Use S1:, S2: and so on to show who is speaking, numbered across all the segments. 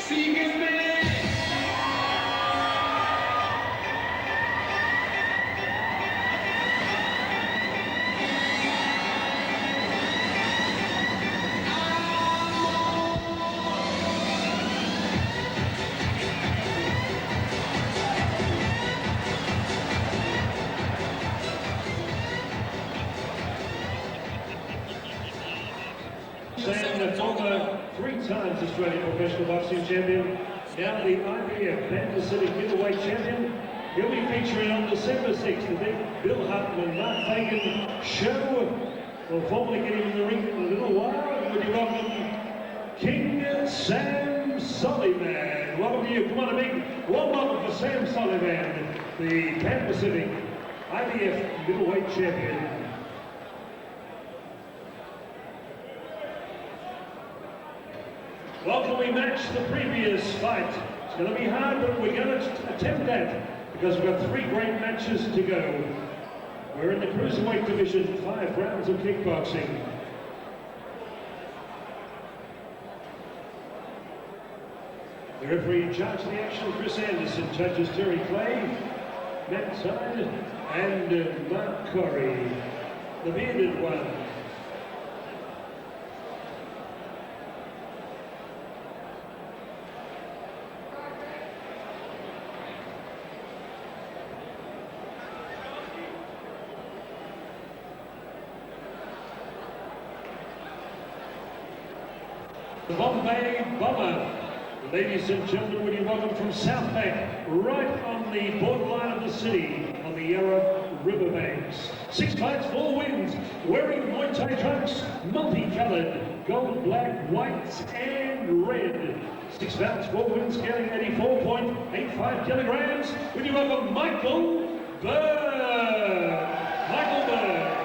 S1: Sam, former three-times Australian professional boxing champion, now the IBF Kansas City middleweight champion. He'll be featuring on December 6th, the big Bill Hartman, Mark Fagan show. We'll formally get him in the ring in a little while. Would you welcome King Sam Sullivan? Welcome to you. Come on, a big warm welcome for Sam Sullivan, the Pan Pacific IBF middleweight champion. Well, can we match the previous fight? It's going to be hard, but we're going to attempt that because we've got 3 great matches to go. We're in the cruiserweight division, 5 rounds of kickboxing. The referee in charge of the action, Chris Anderson, judges Terry Clay, Matt Tide, and Mark Corey, the bearded one. The Bombay Bomber. Ladies and gentlemen, would you welcome from South Bank, right on the borderline of the city, on the Yarra Riverbanks. 6 fights, 4 wins, wearing Muay Thai trunks, multicolored, gold, black, white, and red. 6 bouts, 4 wins, scaling 84.85 kilograms. Would you welcome Michael Burke? Michael Burke.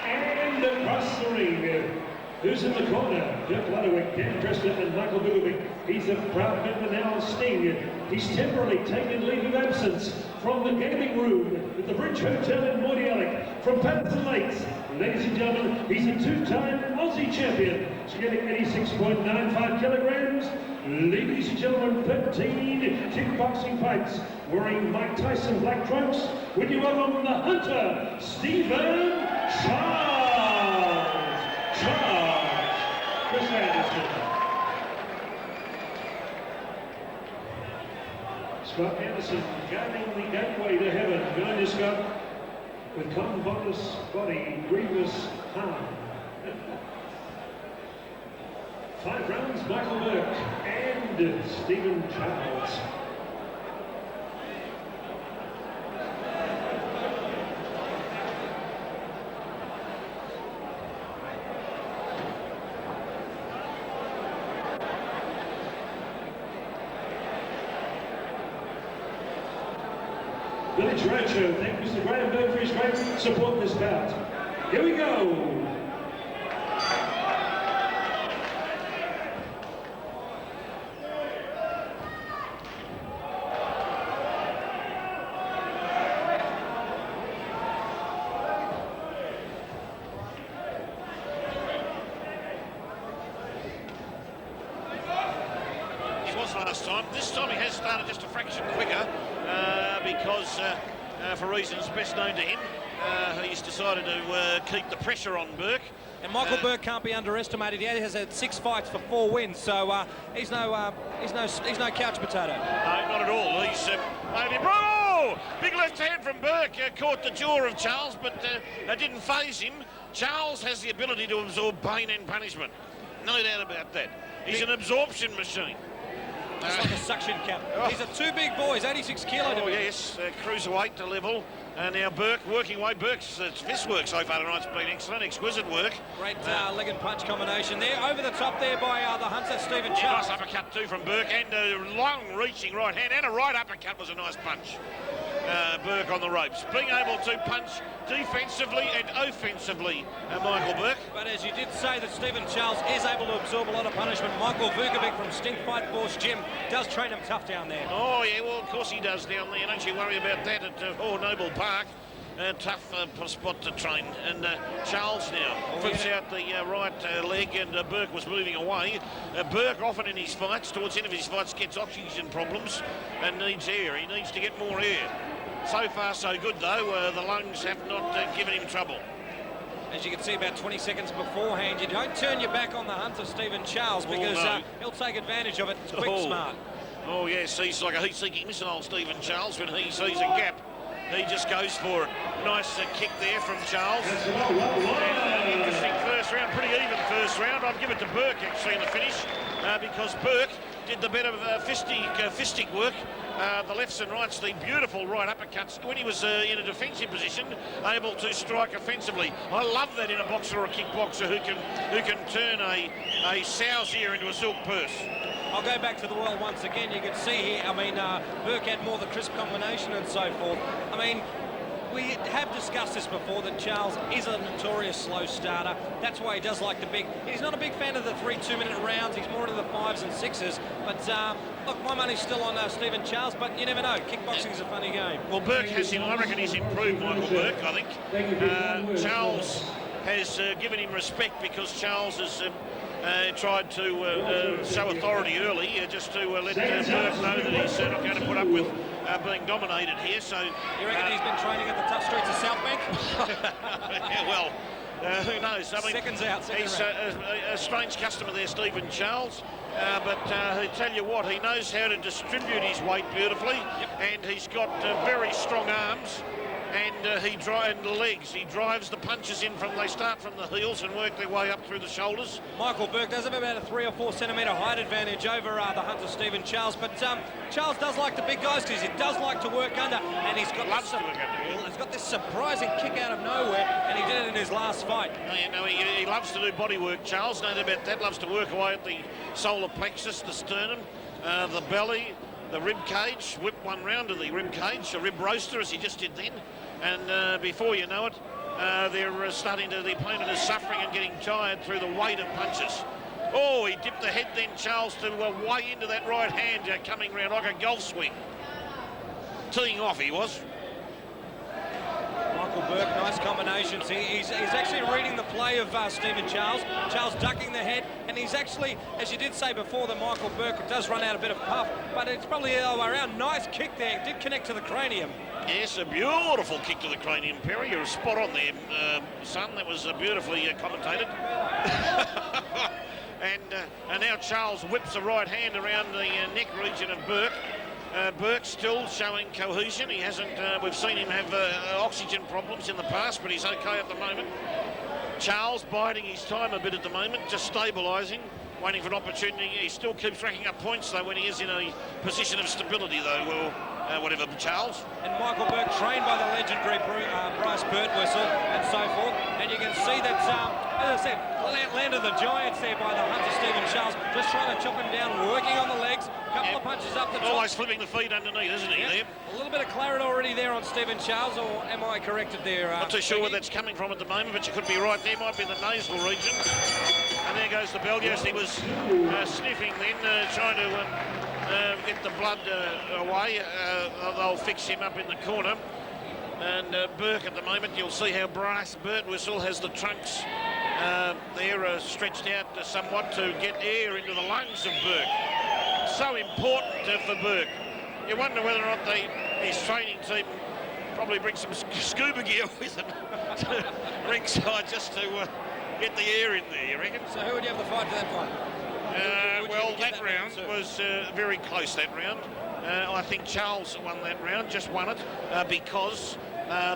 S1: And across the ring, who's in the corner? Dirk Ludwig, Dan Preston, and Michael Bukovic. He's a proud member now of Sting. He's temporarily taken leave of absence from the gaming room at the Bridge Hotel in Mordialloc from Patterson Lakes. Ladies and gentlemen, he's a 2-time Aussie champion. He's getting 86.95 kilograms. Ladies and gentlemen, 13 kickboxing fights, wearing Mike Tyson black trunks. Would you welcome the Hunter, Stephen Charles. Chris Anderson. Scott Anderson guarding the gateway to heaven. Behind you, Scott, with convulsed body, grievous harm. 5 rounds, Michael Burke and Stephen Charles. Village Roadshow, thank Mr. Graham Burke for his great support in this bout. Here we go.
S2: He was last time. This time he has started just a fraction quicker. Because for reasons best known to him, he's decided to keep the pressure on Burke.
S3: And Michael Burke can't be underestimated. He has had 6 fights for 4 wins, so he's no couch potato.
S2: No, not at all. He's oh, big left hand from Burke, caught the jaw of Charles, but it didn't faze him. Charles has the ability to absorb pain and punishment. No doubt about that. He's an absorption machine.
S3: It's like a suction cup. These are 2 big boys, 86 kilo.
S2: Oh, yes, cruiserweight to level. And now Burke working away. Burke's fist work so far tonight's been excellent, exquisite work.
S3: Great leg and punch combination there. Over the top there by the Hunter, Stephen Charles.
S2: Nice uppercut too from Burke, and a long reaching right hand, and a right uppercut was a nice punch. Burke on the ropes, being able to punch defensively and offensively, Michael Burke.
S3: But as you did say that Stephen Charles is able to absorb a lot of punishment, Michael Vukovic from Stink Fight Force Gym does train him tough down there.
S2: Oh yeah, well of course he does down there, don't you worry about that at Noble Park. tough spot to train. And Charles now flips out the right leg, and Burke was moving away. Burke often in his fights, towards the end of his fights, gets oxygen problems and needs air. He needs to get more air. So far so good though, the lungs have not given him trouble.
S3: As you can see, about 20 seconds beforehand, you don't turn your back on the hunter, Stephen Charles, because he'll take advantage of it. It's quick, smart.
S2: Oh yes, he's like a heat-seeking missile, Stephen Charles. When he sees a gap, he just goes for it. Nice kick there from Charles. And interesting first round, pretty even first round. I'd give it to Burke actually in the finish, because Burke did the bit of fistic work. The lefts and rights, the beautiful right uppercuts when he was in a defensive position, able to strike offensively. I love that in a boxer or a kickboxer who can turn a sow's ear into a silk purse.
S3: I'll go back to the world once again. You can see here, I mean, Burke had more the crisp combination and so forth. I mean, we have discussed this before, that Charles is a notorious slow starter. That's why he does like the big... He's not a big fan of the 3 2-minute rounds. He's more into the 5s and 6s. But, look, my money's still on Stephen Charles, but you never know. Kickboxing is a funny game.
S2: Well, Burke has him. I reckon he's improved, Michael Burke, I think. Charles has given him respect because Charles has... tried to show authority early, just to let Burke know that he's not going to put up with being dominated here. So
S3: you reckon he's been training at the tough streets of South Bank?
S2: Yeah, well, who knows? I mean,
S3: seconds out.
S2: He's a strange customer there, Stephen Charles. But I tell you what, he knows how to distribute his weight beautifully, and he's got very strong arms. And he drives the legs. He drives the punches in they start from the heels and work their way up through the shoulders.
S3: Michael Burke does have about a 3 or 4 centimetre height advantage over the hunter Stephen Charles, but Charles does like the big guys because he does like to work under, and he's got he's got this surprising kick out of nowhere, and he did it in his last fight.
S2: He loves to do body work, Charles. No doubt about that. Loves to work away at the solar plexus, the sternum, the belly, the rib cage. Whip one round to the rib cage, a rib roaster as he just did then. And before you know it, the opponent is suffering and getting tired through the weight of punches. Oh, he dipped the head then, Charles, to way into that right hand coming round like a golf swing. Teeing off he was.
S3: Michael Burke, nice combinations. He's actually reading the play of Stephen Charles. Charles ducking the head, and he's actually, as you did say before, that Michael Burke does run out a bit of puff, but it's probably the other way around. Nice kick there. It did connect to the cranium. Yes,
S2: a beautiful kick to the cranium, Perry. You're spot on there, son. That was beautifully commentated. And now Charles whips a right hand around the neck region of Burke. Burke still showing cohesion. He hasn't. We've seen him have oxygen problems in the past, but he's okay at the moment. Charles biding his time a bit at the moment, just stabilising, waiting for an opportunity. He still keeps racking up points though when he is in a position of stability though. Well, whatever, Charles.
S3: And Michael Burke, trained by the legendary Bryce Birtwistle and so forth. And you can see that, as I said, land of the Giants there by the hunter Stephen Charles, just trying to chop him down, working on the legs. Couple of punches up the top.
S2: Always flipping the feet underneath, isn't he? There?
S3: A little bit of claret already there on Stephen Charles, or am I corrected there?
S2: Not too sure where that's coming from at the moment, but you could be right. There might be the nasal region. And there goes the bell. Yes, he was sniffing then, trying to get the blood away. They'll fix him up in the corner. And Burke at the moment, you'll see how Bryce Birtwistle has the trunks there stretched out somewhat to get air into the lungs of Burke. So important for Burke. You wonder whether or not his training team probably bring some scuba gear with them to ringside just to get the air in there, you reckon?
S3: So who would you have the fight for that fight?
S2: Well, that round was very close, that round. I think Charles won that round, just won it, because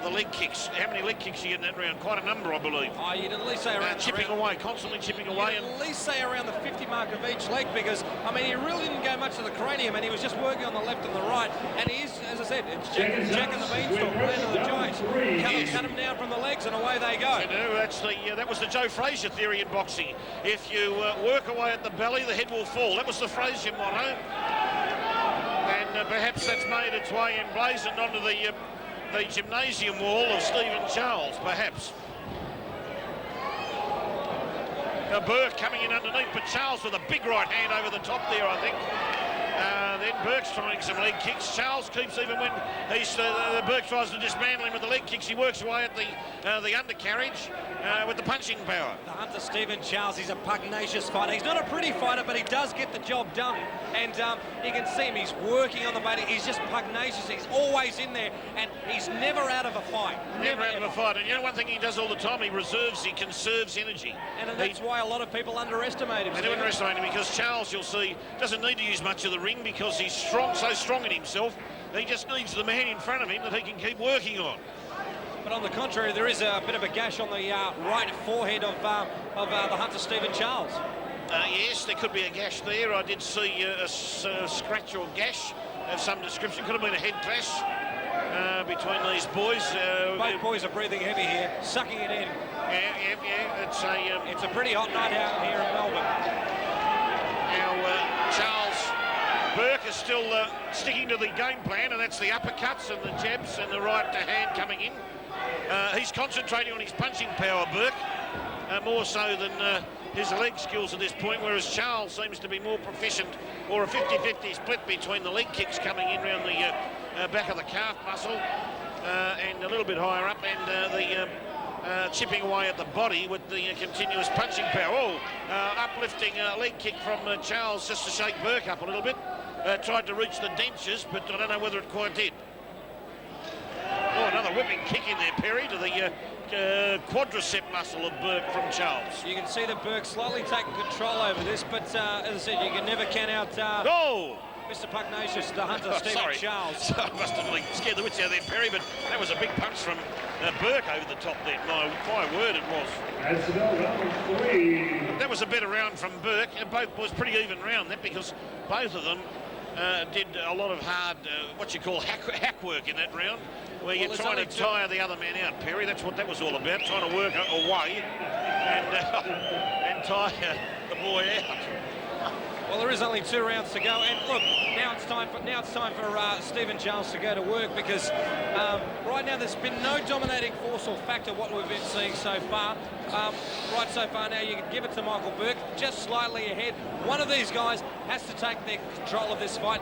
S2: the leg kicks. How many leg kicks you get in that round? Quite a number, I believe.
S3: Oh, you'd at least say around...
S2: chipping away, constantly chipping away.
S3: At least say around the 50 mark of each leg, because, I mean, he really didn't go much to the cranium, and he was just working on the left and the right. And he is, as I said, it's Jack and the Beanstalk, land of the Giants. Cut him down from the legs, and away they go.
S2: You know, that was the Joe Frazier theory in boxing. If you work away at the belly, the head will fall. That was the Frazier motto. And perhaps that's made its way emblazoned onto the gymnasium wall of Stephen Charles, perhaps. Now Burke coming in underneath, but Charles with a big right hand over the top there, I think. Then Burke's trying some leg kicks. Charles keeps, even when Burke tries to dismantle him with the leg kicks, he works away at the undercarriage with the punching power.
S3: The Hunter Stephen Charles, he's a pugnacious fighter. He's not a pretty fighter, but he does get the job done. And you can see him, he's working on the body. He's just pugnacious. He's always in there, and he's never out of a fight.
S2: Never out of a fight. And you know one thing he does all the time, he conserves energy.
S3: And that's why a lot of people underestimate him.
S2: They do underestimate him because Charles, you'll see, doesn't need to use much of the ring because he's strong, so strong in himself. He just needs the man in front of him that he can keep working on.
S3: But on the contrary, there is a bit of a gash on the right forehead of the Hunter Stephen Charles.
S2: Yes, there could be a gash there. I did see a scratch or gash of some description. Could have been a head clash between these boys.
S3: Both boys are breathing heavy here, sucking it in.
S2: Yeah.
S3: It's a pretty hot night out here in Melbourne.
S2: Now, Charles Burke is still sticking to the game plan, and that's the uppercuts and the jabs and the right hand coming in. He's concentrating on his punching power, Burke, more so than his leg skills at this point, whereas Charles seems to be more proficient, or a 50-50 split between the leg kicks coming in around the back of the calf muscle and a little bit higher up, and the chipping away at the body with the continuous punching power. Uplifting leg kick from Charles just to shake Burke up a little bit. Tried to reach the dentures, but I don't know whether it quite did. Oh, another whipping kick in there, Perry, to the quadricep muscle of Burke from Charles.
S3: You can see that Burke slightly taking control over this, but as I said, you can never count out Mr. Pugnacious, the Hunter Stephen Charles.
S2: I must have really scared the wits out there, Perry, but that was a big punch from Burke over the top there. My word, it was.
S1: That's about round 3.
S2: That was a better round from Burke, and both was pretty even round, that, because both of them did a lot of hard, what you call hack work in that round, where you're trying to tire the other man out, Perry. That's what that was all about, trying to work away and tire the boy out.
S3: Well, there is only 2 rounds to go, and look, now it's time for Stephen Charles to go to work, because right now there's been no dominating force or factor what we've been seeing so far. Right so far now, you can give it to Michael Burke, just slightly ahead. One of these guys has to take their control of this fight,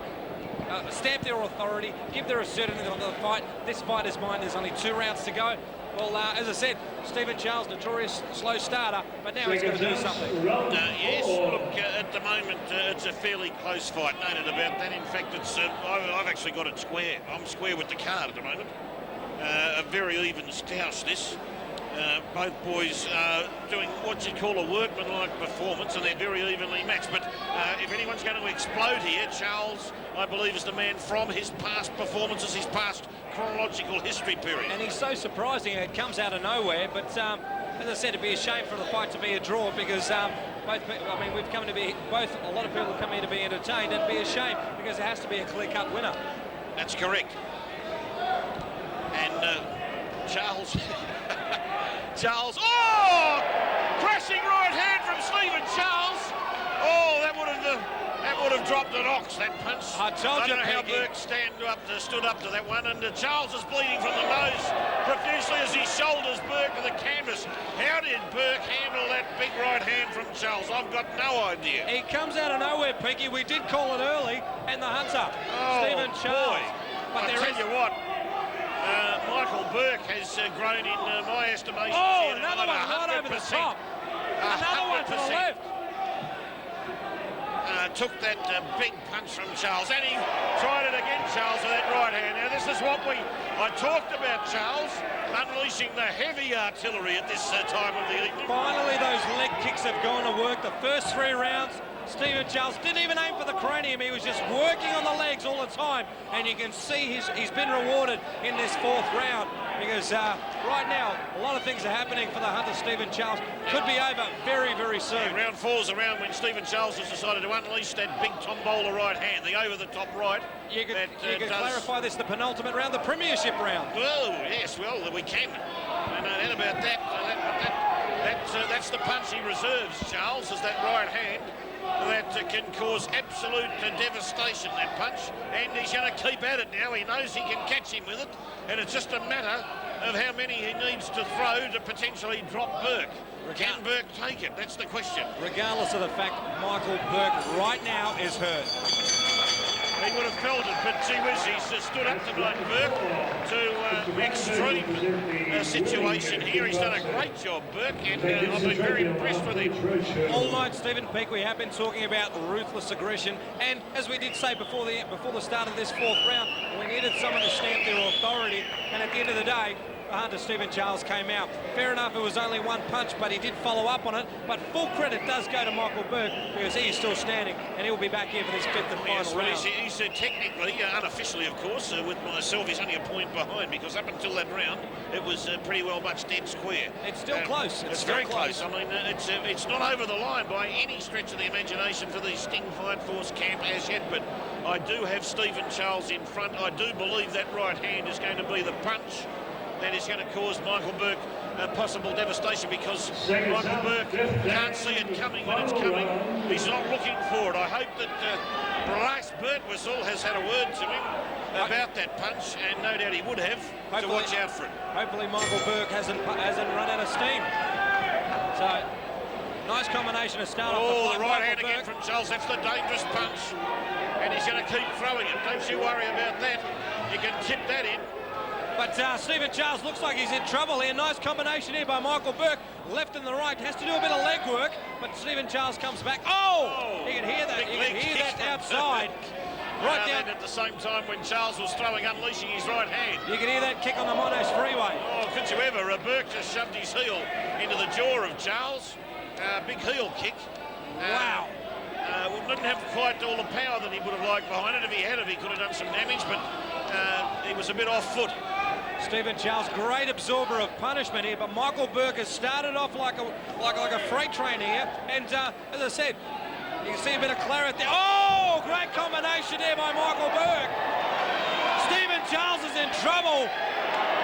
S3: stamp their authority, give their assertiveness of the fight. This fight is mine. There's only 2 rounds to go. Well, as I said, Stephen Charles, notorious slow starter, but now he's going to do something.
S2: Yes, look, at the moment, it's a fairly close fight, no doubt about that. In fact, it's I've actually got it square. I'm square with the card at the moment. A very even stoush, this. Both boys doing what you call a workmanlike performance, and they're very evenly matched. But if anyone's going to explode here, Charles, I believe, is the man from his past performances, his past chronological history period.
S3: And he's so surprising, it comes out of nowhere. But as I said, it'd be a shame for the fight to be a draw, because a lot of people come here to be entertained. It'd be a shame because it has to be a clear-cut winner.
S2: That's correct. And Charles. Charles, crashing right hand from Stephen Charles. Oh, that would have dropped an ox, that punch.
S3: I told you,
S2: don't know how Burke stood up to that one, and Charles is bleeding from the nose profusely as he shoulders Burke to the canvas. How did Burke handle that big right hand from Charles? I've got no idea.
S3: He comes out of nowhere, Pinky. We did call it early, and the Hunter, Stephen Charles.
S2: Boy.
S3: But
S2: I tell you what. Michael Burke has grown in my estimation.
S3: Another one right over the top. Another one to the left.
S2: Took that big punch from Charles, and he tried it again, Charles, with that right hand. Now, this is what I talked about, Charles, unleashing the heavy artillery at this time of the evening.
S3: Finally, those leg kicks have gone to work. The first 3 rounds, Stephen Charles didn't even aim for the cranium. He was just working on the legs all the time, and you can see he's been rewarded in this 4th round, because right now a lot of things are happening for the Hunter Stephen Charles. Could be over very, very soon.
S2: Yeah, round 4's around when Stephen Charles has decided to unleash that big tombola right hand, the over-the-top right.
S3: You can clarify this, the penultimate round, the premiership round.
S2: Well, yes, well, we can. No doubt about that. That's the punch he reserves, Charles, is that right hand. That can cause absolute devastation, that punch, and he's going to keep at it now. He knows he can catch him with it, and it's just a matter of how many he needs to throw to potentially drop Burke. Can Burke take it? That's the question.
S3: Regardless of the fact Michael Burke right now is hurt.
S2: he would have felt it, but gee whiz, he's stood up tonight, Burke, to extreme situation here. He's done a great job, Burke, and I've been very impressed with him.
S3: All night, Stephen Peake, we have been talking about ruthless aggression, and as we did say before the start of this fourth round, we needed someone to stamp their authority, and at the end of the day, Hunter Stephen Charles came out. Fair enough, it was only one punch, but he did follow up on it. But full credit does go to Michael Burke, because he is still standing, and he'll be back here for this fifth and final round.
S2: He's technically, unofficially of course, with myself, he's only a point behind, because up until that round, it was pretty well much dead square.
S3: It's still close.
S2: It's very close. I mean, it's not over the line by any stretch of the imagination for the Sting Fight Force camp as yet, but I do have Stephen Charles in front. I do believe that right hand is going to be the punch that is going to cause Michael Burke possible devastation, because Michael Burke can't see it coming when it's coming. He's not looking for it. I hope that Bryce Birtwistle has had a word to him about that punch, and no doubt he would have, to watch out for it.
S3: Hopefully Michael Burke hasn't run out of steam. So, nice combination to start off.
S2: Oh, the right hand again from Charles. That's the dangerous punch, and he's going to keep throwing it. Don't you worry about that. You can tip that in.
S3: But Stephen Charles looks like he's in trouble here. Nice combination here by Michael Burke. Left and the right. Has to do a bit of leg work. But Stephen Charles comes back. Oh! You can hear that. You can hear that outside. Right down.
S2: At the same time when Charles was throwing, unleashing his right hand.
S3: You can hear that kick on the Monash freeway.
S2: Oh, could you ever? Burke just shoved his heel into the jaw of Charles. Big heel kick.
S3: Wow.
S2: Didn't have quite all the power that he would have liked behind it. If he had it, he could have done some damage, but he was a bit off foot.
S3: Stephen Charles, great absorber of punishment here, but Michael Burke has started off like a freight train here, and as I said, you can see a bit of claret there. Oh, great combination there by Michael Burke. Stephen Charles is in trouble.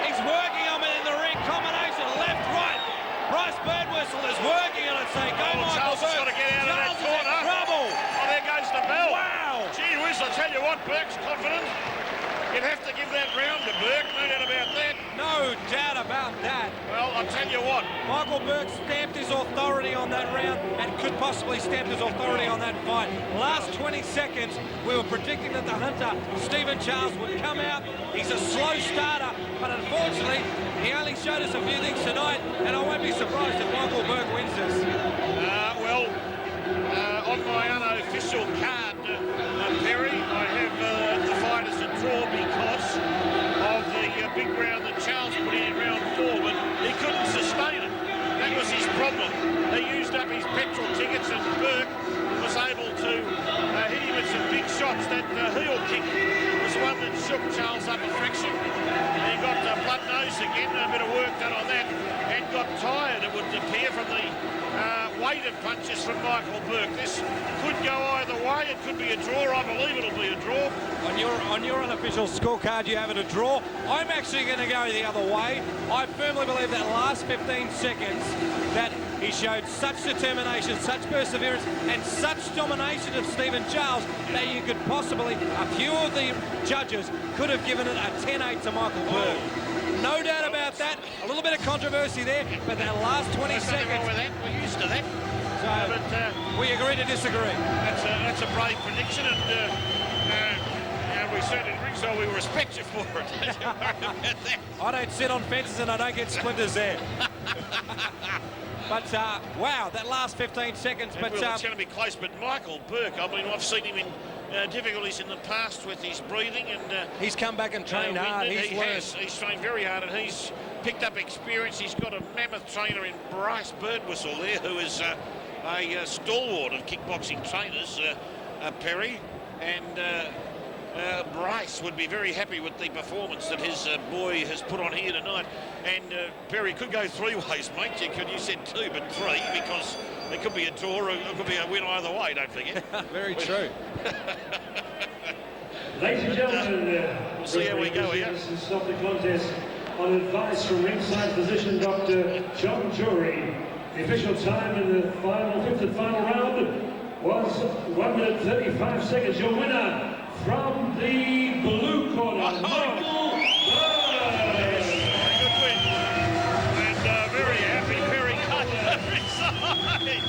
S3: He's working on it in the ring. Combination left, right. Bryce Birtwistle is working on it, saying, go Michael
S2: Charles
S3: Burke.
S2: Charles has got to get out of that corner.
S3: Is in trouble.
S2: Oh, there goes the bell.
S3: Wow.
S2: Gee whiz, I tell you what, Burke's confident. You'd have to give that round to Burke, no doubt about that.
S3: No doubt about that.
S2: Well, I'll tell you what.
S3: Michael Burke stamped his authority on that round and could possibly stamp his authority on that fight. Last 20 seconds, we were predicting that the hunter, Stephen Charles, would come out. He's a slow starter, but unfortunately, he only showed us a few things tonight, and I won't be surprised if Michael Burke wins this.
S2: On my unofficial card, Perry, I have the fight as a draw because of the big round that Charles put in round 4, but he couldn't sustain it. That was his problem. He used up his petrol tickets, and Burke was able to hit him with some big shots. That heel kick was one that shook Charles up a fraction. He got blood nose again, a bit of work done on that, and got tired, it would appear, from the weight of punches from Michael Burke. This could go either way. It could be a draw. I believe it'll be a draw.
S3: On your unofficial scorecard, you have it a draw. I'm actually going to go the other way. I firmly believe that last 15 seconds that he showed such determination, such perseverance, and such domination of Stephen Charles that you could possibly, a few of the judges could have given it a 10-8 to Michael Burke. No doubt about that. A little bit of controversy there, but that last 20 seconds.
S2: Wrong with that. We're used to that.
S3: So, but we agree to disagree.
S2: That's a brave prediction, and we certainly at ringside we respect you for it. Don't worry about that.
S3: I don't sit on fences and I don't get splinters there. But wow, that last 15 seconds. But
S2: it's going to be close. But Michael Burke, I mean, I've seen him in difficulties in the past with his breathing, and
S3: he's come back and trained hard.
S2: He's trained very hard, and he's picked up experience. He's got a mammoth trainer in Bryce Birtwistle there, who is a stalwart of kickboxing trainers, Perry, and Bryce would be very happy with the performance that his boy has put on here tonight. And Perry, could go 3 ways, mate. You said 2, but 3, because it could be a draw or it could be a win either way, don't forget.
S3: Very true.
S1: Ladies and gentlemen,
S2: we'll see how we go here.
S1: This is stop the contest on advice from ringside physician Dr. John Jury. The official time in the fifth and final round was 1 minute 35 seconds. Your winner from the blue corner, Michael Burke.
S2: Good win. And very happy Perry cut inside.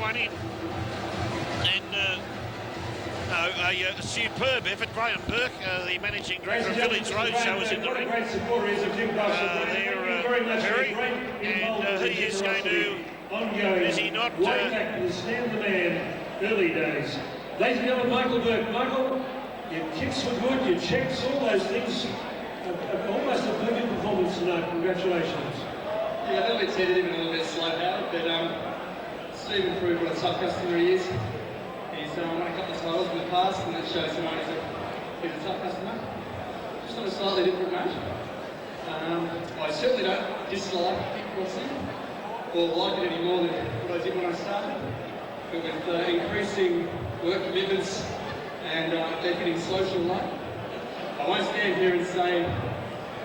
S2: one in. And a superb effort. Graham Burke, the managing director of Village Roadshow, was in the ring. There, Perry, and he is going to, is he not?
S1: Way back to the stand the man, early days. Ladies and gentlemen, Michael Burke. Michael, your kicks were good, your checks, all those things. Almost a perfect performance tonight. Congratulations.
S4: Yeah, a little bit tentative and a little bit slow powered, but Stephen proved what a tough customer he is. He's won a couple of titles in the past, and that shows tonight he's a tough customer. Just on a slightly different note. I certainly don't dislike kickboxing or like it any more than what I did when I started. But with increasing work commitments and deepening social life, I won't stand here and say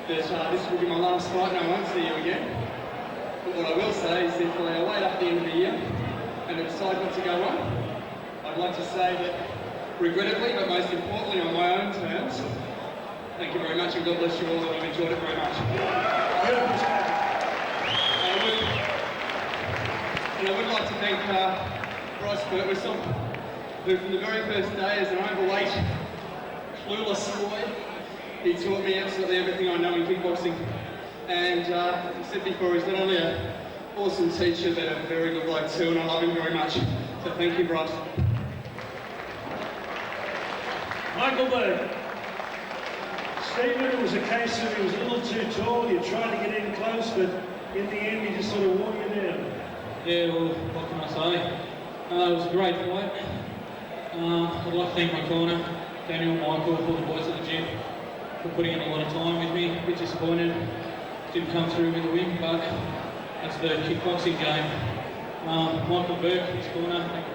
S4: that this will be my last fight and I won't see you again. But what I will say is if I wait up the end of the year and I decide not to go on, I'd like to say that regrettably, but most importantly on my own terms, thank you very much and God bless you all, and I've enjoyed it very much. And I would like to thank Bryce Burke, who from the very first day as an overweight, clueless boy, he taught me absolutely everything I know in kickboxing. And as I said before, he's not only an awesome teacher, but a very good bloke too, and I love him very much. So thank you, Bryce.
S1: Michael Burke. Stephen, it was a case of he was a little too tall, you tried to get in close, but in the end he just sort of wore you down.
S5: Yeah, well, what can I say? It was a great fight. I'd like to thank my corner, Daniel, Michael, all the boys at the gym, for putting in a lot of time with me. A bit disappointed, didn't come through with the win, but that's the kickboxing game. Michael Burke, his corner,